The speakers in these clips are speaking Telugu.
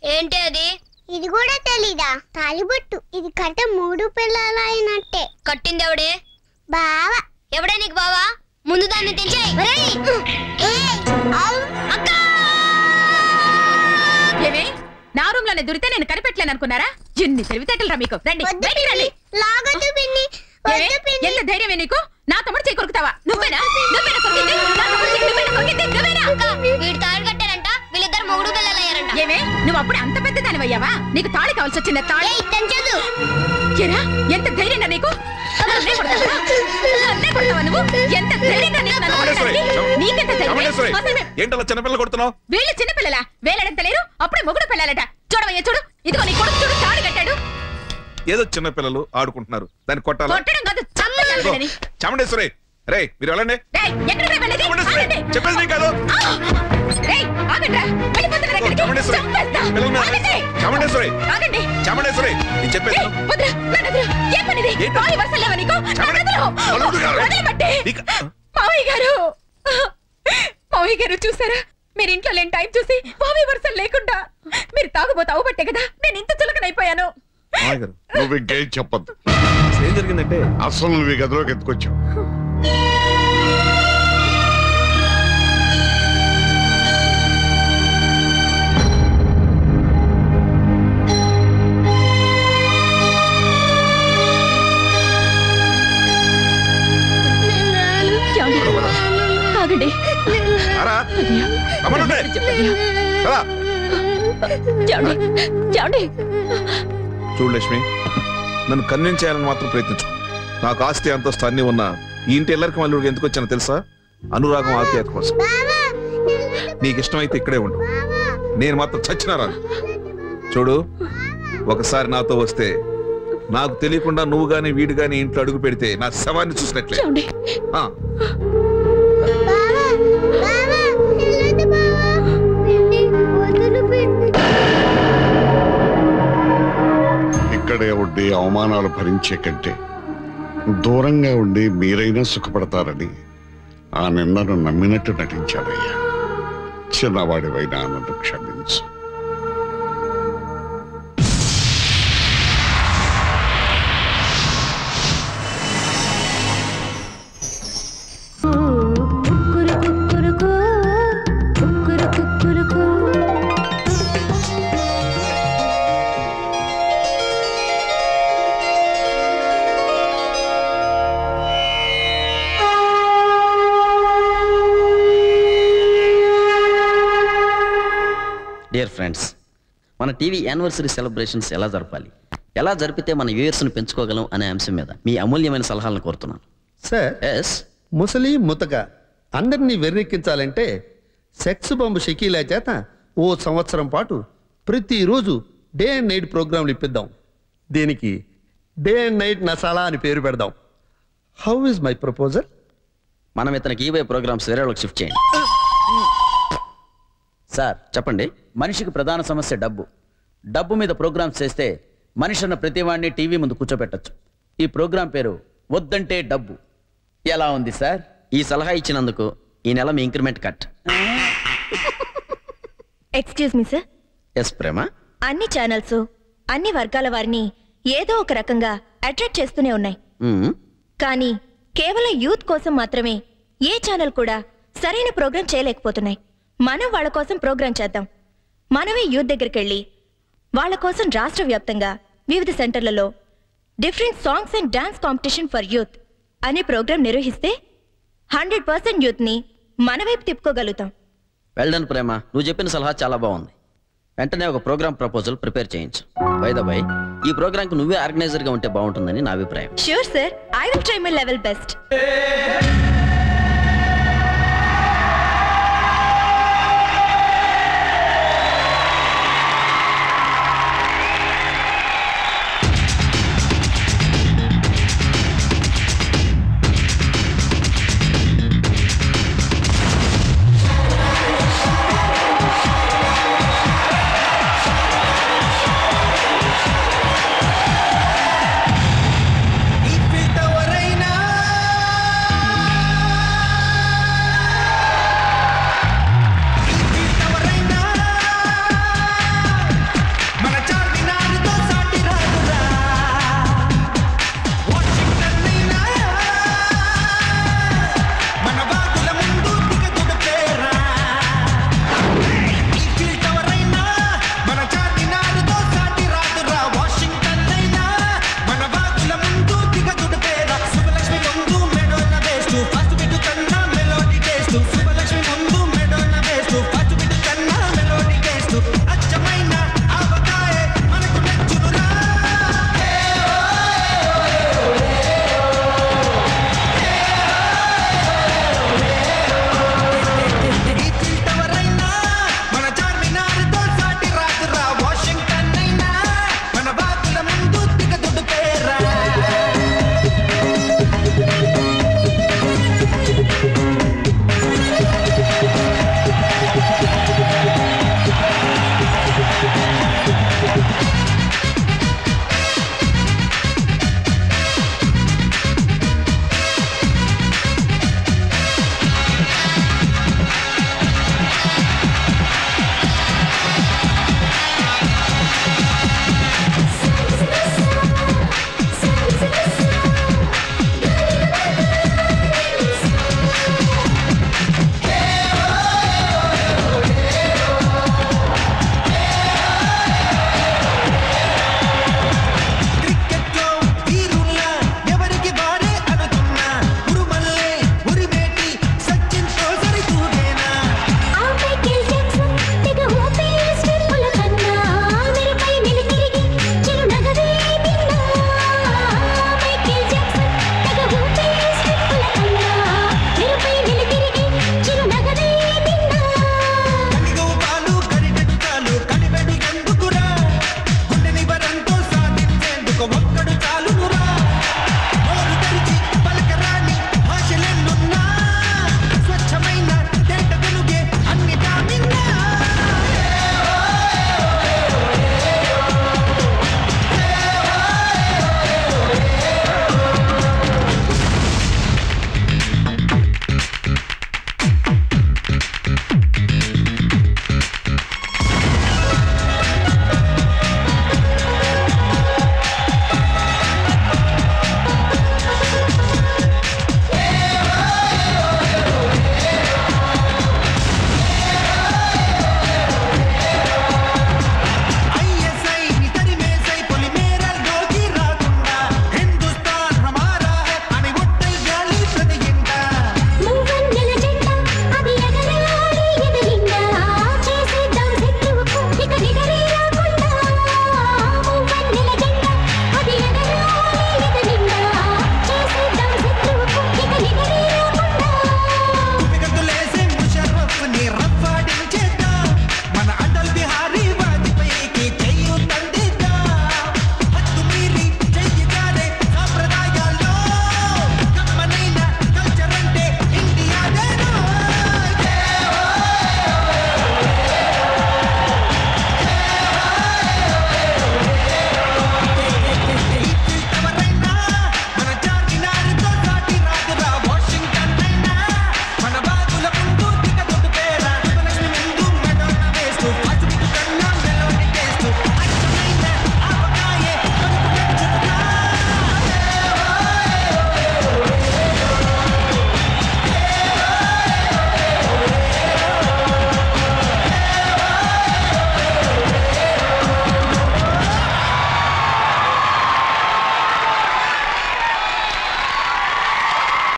ఏంటి అది? ఇది కూడా తెలీదా? తాలిబొట్టు. ఇది కట్ట 3 పిల్లలైనట్టే. కట్టింది ఎవడే? బావ. ఎవడే నీకు బావా? ముందు దాన్ని తెంచేయ్. ఏమే నా రూమ్ లోనే దొరికితే నేను కనిపెట్టలేను అనుకున్నారా? ఎన్ని తెలివితేటలు రా మీకు. రండి బయటికి రండి. లాగొద్దు పిన్ని. ఎంత ధైర్యమే నీకు? నా తమ్ముడు చేయి కొరుకుతావా? నువ్వేనా కొరికింది? నా తమ్ముడు చేయి నువ్వేనా కొరికింది? నువ్వేనా? వీడు తాళి కట్టారంట, వీళ్ళిద్దరు మొగుడు పిల్లలయ్యారంట. ఏమే నువ్వు అప్పుడు అంత పెద్ద దానివయ్యావా? నీకు తాళి కావాల్సి వచ్చింది. తాళి తెంచదు. ఏరా ఎంత ధైర్యంగా నీకు? నన్నే కొడతావా నువ్వు? ఎంత ధైర్యంగా నీకు నన్ను కొట్టడానికి? నీకెంత ధైర్యం? ఏంటలా చిన్నపిల్లలు కొడుతున్నావు? వీళ్ళు చిన్నపిల్లలా? వేలెడతలేరు, అప్పుడే మొగుడు పిల్లలట. చూడవయ్యా చూడు, ఇదిగో నీ కొడుకు చూడు తాళి కట్టాడు. ఏదో చిన్న పిల్లలు ఆడుకుంటున్నారు, దాన్ని కొట్టాలి. కొట్టడం కాదు చంపేయాలని. చాముండేశ్వరి రే మీరు వెళ్ళండి. చెప్పేది కాదు. చాముండేశ్వరి చాముండేశ్వరి నేను చెప్పేది మావయ్య గారు చూసారా? మీరు ఇంట్లో లేని టైం చూసి మావయ్య వరుసలు లేకుండా మీరు తాగుబోతు అవబట్టే కదా నేను ఇంత చులకనైపోయాను. నువ్వు ఇంకేం చెప్పద్దు. ఏం జరిగిందంటే అసలు నువ్వు ఈ గదిలోకి ఎత్తుకొచ్చావు. చూడు లక్ష్మి, నన్ను కన్విన్స్ చేయాలని మాత్రం ప్రయత్నించు. నాకు ఆస్తి అంతస్తు అన్ని ఉన్నా ఈ ఇంటి ఎల్లరికి మళ్ళీ ఎందుకు వచ్చానో తెలుసా? అనురాగం ఆప్యాయత కోసం. నీకు ఇష్టమైతే ఇక్కడే ఉండు, నేను మాత్రం చచ్చినా రాను. చూడు, ఒకసారి నాతో వస్తే నాకు తెలియకుండా నువ్వు గాని వీడు గాని ఇంట్లో అడుగు పెడితే నా శవాన్ని చూసినట్లే. ఇక్కడే ఉండి అవమానాలు భరించే కంటే దూరంగా ఉండి మీరైనా సుఖపడతారని ఆ నిన్నను నమ్మినట్టు నటించాడయ్యా. చిన్నవాడివైనా నన్ను క్షమించు. డియర్ ఫ్రెండ్స్, మన టీవీ యానివర్సరీ సెలబ్రేషన్స్ ఎలా జరపాలి, ఎలా జరిపితే మన వ్యూయర్స్ని పెంచుకోగలం అనే అంశం మీద మీ అమూల్యమైన సలహాలను కోరుతున్నాను. సార్, ముసలి ముతక అందరినీ వెర్రెక్కించాలంటే సెక్స్ బాంబు షకీలా చేత ఓ సంవత్సరం పాటు ప్రతిరోజు డే అండ్ నైట్ ప్రోగ్రాంలు ఇప్పిద్దాం. దీనికి డే అండ్ నైట్ నసాలా అని పేరు పెడదాం. How is my proposal? మనం ఇతనికి ఈవై ప్రోగ్రామ్స్ వేరే వాళ్ళకి షిఫ్ట్ చేయండి. సార్ చెప్పండి. మనిషికి ప్రధాన సమస్య డబ్బు. డబ్బు మీద ప్రోగ్రామ్స్ చేస్తే మనిషి అన్న ప్రతివాడిని టీవీ ముందు కూర్చోబెట్టచ్చు. ఈ ప్రోగ్రాం పేరు వద్దంటే డబ్బు. ఎలా ఉంది సార్? ఈ సలహా ఇచ్చినందుకు ఈ నెల మీ increment cut. Excuse me sir. Yes Prema. అన్ని ఛానల్స్ అన్ని వర్గాల వారిని ఏదో ఒక రకంగా అట్రాక్ట్ చేస్తూనే ఉన్నాయి. కానీ కేవలం యూత్ కోసం మాత్రమే ఏ ఛానల్ కూడా సరైన ప్రోగ్రాం చేయలేకపోతున్నాయి. మనం వాళ్ళ కోసం ప్రోగ్రాం చేద్దాం. మనమే యూత్ దగ్గరికి వెళ్ళి వాళ్ళ కోసం రాష్ట్ర వ్యాప్తంగా వివిధ సెంటర్లలో different songs and dance competition for youth అనే ప్రోగ్రాం నిర్వహిస్తే 100% యూత్ ని మన వైపు తిప్పుకోగలుగుతాం. వెల్ డన్ ప్రేమ, నువ్వు చెప్పిన సలహా చాలా బాగుంది. వెంటనే ఒక ప్రోగ్రామ్ ప్రపోజల్ ప్రిపేర్ చేయించు. బై ద బై, ఈ ప్రోగ్రాంకి నువ్వే ఆర్గనైజర్ గా ఉంటే బాగుంటుందని నా అభిప్రాయం. Sure sir, I will try my level best.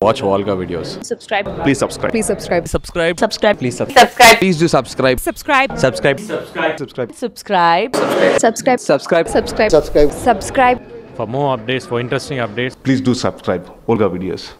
Watch Volga videos. Subscribe. Please subscribe. Please subscribe. Subscribe. Subscribe. Please subscribe. Subscribe. Please do subscribe. Subscribe. Subscribe. Subscribe. Subscribe. Subscribe. Subscribe. Subscribe. Subscribe. Subscribe. For more updates, for interesting updates, please do subscribe Volga videos.